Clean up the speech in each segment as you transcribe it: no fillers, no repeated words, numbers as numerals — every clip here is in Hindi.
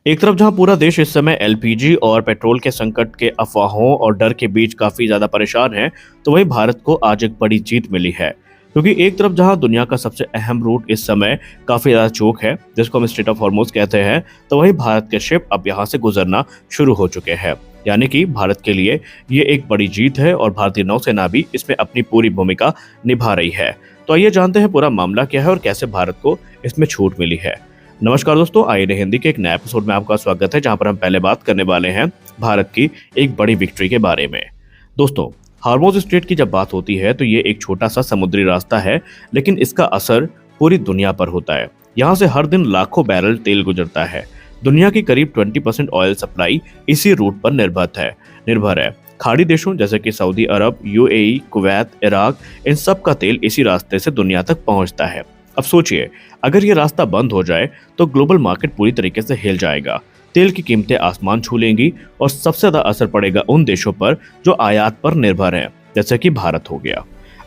एक तरफ जहां पूरा देश इस समय एलपीजी और पेट्रोल के संकट के अफवाहों और डर के बीच काफी ज्यादा परेशान है, तो वहीं भारत को आज एक बड़ी जीत मिली है। क्योंकि एक तरफ जहां दुनिया का सबसे अहम रूट इस समय काफी ज्यादा चोक है, जिसको हम स्ट्रेट ऑफ हॉर्मुज कहते हैं, तो वहीं भारत के शिप अब यहां से गुजरना शुरू हो चुके हैं। यानी कि भारत के लिए ये एक बड़ी जीत है और भारतीय नौसेना भी इसमें अपनी पूरी भूमिका निभा रही है। तो आइए जानते हैं पूरा मामला क्या है और कैसे भारत को इसमें छूट मिली है। नमस्कार दोस्तों, आईएनए हिंदी के एक नए एपिसोड में आपका स्वागत है, जहां पर हम पहले बात करने वाले हैं भारत की एक बड़ी विक्ट्री के बारे में। दोस्तों, हार्मोज स्ट्रेट की जब बात होती है तो ये एक छोटा सा समुद्री रास्ता है, लेकिन इसका असर पूरी दुनिया पर होता है। यहाँ से हर दिन लाखों बैरल तेल गुजरता है। दुनिया की करीब 20% ऑयल सप्लाई इसी रूट पर निर्भर है। खाड़ी देशों जैसे कि सऊदी अरब, यूएई, कुवैत, इराक, इन सब का तेल इसी रास्ते से दुनिया तक पहुंचता है। अब सोचिए, अगर ये रास्ता बंद हो जाए तो ग्लोबल मार्केट पूरी तरीके से हिल जाएगा। तेल की कीमतें आसमान छू लेंगी और सबसे ज्यादा असर पड़ेगा उन देशों पर जो आयात पर निर्भर हैं, जैसे कि भारत हो गया।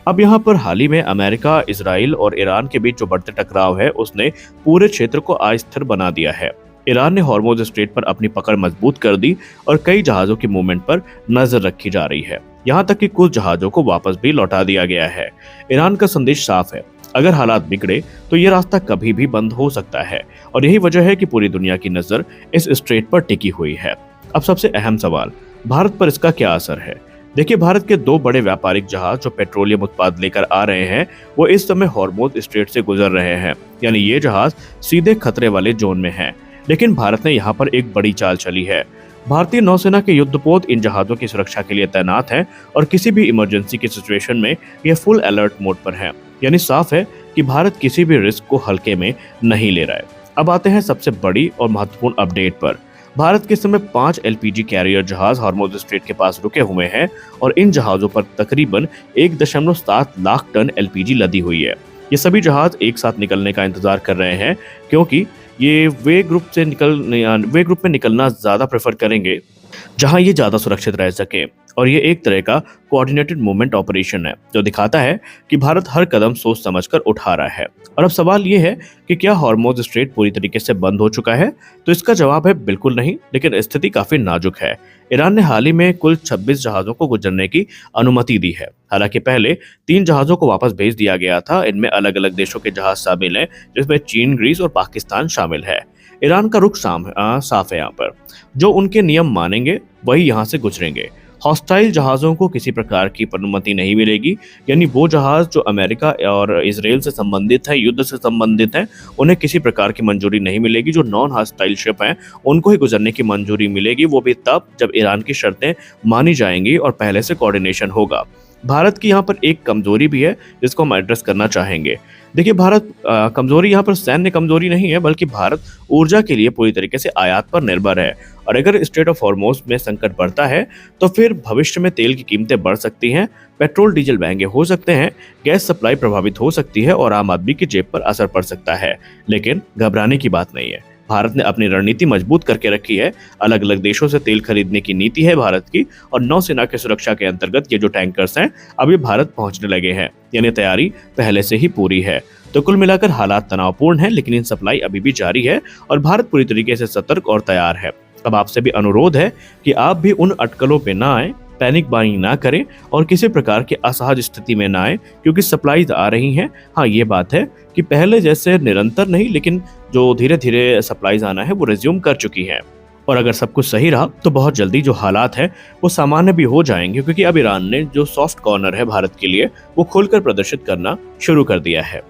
अब यहाँ पर हाल ही में अमेरिका, इजराइल और ईरान के बीच जो बढ़ते टकराव है, उसने पूरे क्षेत्र को अस्थिर बना दिया है। ईरान ने हॉर्मुज स्ट्रेट पर अपनी पकड़ मजबूत कर दी और कई जहाजों की मूवमेंट पर नजर रखी जा रही है। यहाँ तक कि कुछ जहाजों को वापस भी लौटा दिया गया है। ईरान का संदेश साफ है, अगर हालात बिगड़े तो ये रास्ता कभी भी बंद हो सकता है, और यही वजह है कि पूरी दुनिया की नजर इस स्ट्रेट पर टिकी हुई है। अब सबसे अहम सवाल, भारत पर इसका क्या असर है? देखिए, भारत के दो बड़े व्यापारिक जहाज जो पेट्रोलियम उत्पाद लेकर आ रहे हैं, वो इस समय हॉर्मुज स्ट्रेट से गुजर रहे हैं। यानी ये जहाज सीधे खतरे वाले जोन में हैं। लेकिन भारत ने यहाँ पर एक बड़ी चाल चली है। भारतीय नौसेना के युद्धपोत इन जहाजों की सुरक्षा के लिए तैनात हैं और किसी भी इमरजेंसी की सिचुएशन में ये फुल अलर्ट मोड पर हैं। यानी साफ है कि भारत किसी भी रिस्क को हल्के में नहीं ले रहा है। अब आते हैं सबसे बड़ी और महत्वपूर्ण अपडेट पर। भारत के समय 5 एलपीजी कैरियर जहाज हॉर्मुज स्ट्रेट के पास रुके हुए हैं और इन जहाजों पर तकरीबन 1.7 लाख टन एलपीजी लदी हुई है। ये सभी जहाज एक साथ निकलने का इंतजार कर रहे हैं, क्योंकि ये वे ग्रुप में निकलना ज्यादा प्रेफर करेंगे जहां ये ज्यादा सुरक्षित रह सके। और ये एक तरह का कोऑर्डिनेटेड मूवमेंट ऑपरेशन है, जो दिखाता है कि भारत हर कदम सोच समझकर उठा रहा है। और अब सवाल ये है कि क्या हॉर्मुज स्ट्रेट पूरी तरीके से बंद हो चुका है? तो इसका जवाब है बिल्कुल नहीं, लेकिन स्थिति काफी नाजुक है। ईरान ने हाल ही में कुल 26 जहाजों को गुजरने की अनुमति दी है। हालांकि पहले 3 जहाजों को वापस भेज दिया गया था। इनमें अलग अलग देशों के जहाज शामिल हैं, जिसमें चीन, ग्रीस और पाकिस्तान शामिल है। ईरान का रुख साफ है। यहाँ पर जो उनके नियम मानेंगे वही यहाँ से गुजरेंगे। हॉस्टाइल जहाजों को किसी प्रकार की अनुमति नहीं मिलेगी। यानी वो जहाज जो अमेरिका और इजराइल से संबंधित है, युद्ध से संबंधित है, उन्हें किसी प्रकार की मंजूरी नहीं मिलेगी। जो नॉन हॉस्टाइल शिप हैं, उनको ही गुजरने की मंजूरी मिलेगी, वो भी तब जब ईरान की शर्तें मानी जाएंगी और पहले से कोऑर्डिनेशन होगा। भारत की यहाँ पर एक कमजोरी भी है, जिसको हम एड्रेस करना चाहेंगे। देखिए, भारत कमजोरी यहाँ पर सैन्य कमजोरी नहीं है, बल्कि भारत ऊर्जा के लिए पूरी तरीके से आयात पर निर्भर है। और अगर स्ट्रेट ऑफ हॉर्मुज में संकट बढ़ता है तो फिर भविष्य में तेल की कीमतें बढ़ सकती हैं, पेट्रोल डीजल महंगे हो सकते हैं, गैस सप्लाई प्रभावित हो सकती है और आम आदमी की जेब पर असर पड़ सकता है। लेकिन घबराने की बात नहीं है। भारत ने अपनी रणनीति मजबूत करके रखी है। अलग अलग देशों से तेल खरीदने की नीति है भारत की, और नौसेना की सुरक्षा के अंतर्गत ये जो टैंकर्स हैं, अभी भारत पहुंचने लगे हैं। यानी तैयारी पहले से ही पूरी है। तो कुल मिलाकर हालात तनावपूर्ण हैं, लेकिन इन सप्लाई अभी भी जारी है और भारत पूरी तरीके से सतर्क और तैयार है। अब आपसे भी अनुरोध है कि आप भी उन अटकलों पे ना आए, पैनिक बाइंग ना करें और किसी प्रकार की असहज स्थिति में ना आए, क्योंकि सप्लाईज आ रही हैं। हाँ, ये बात है कि पहले जैसे निरंतर नहीं, लेकिन जो धीरे धीरे सप्लाईज आना है वो रिज्यूम कर चुकी हैं। और अगर सब कुछ सही रहा तो बहुत जल्दी जो हालात हैं वो सामान्य भी हो जाएंगे, क्योंकि अब ईरान ने जो सॉफ्ट कॉर्नर है भारत के लिए, वो खोलकर प्रदर्शित करना शुरू कर दिया है।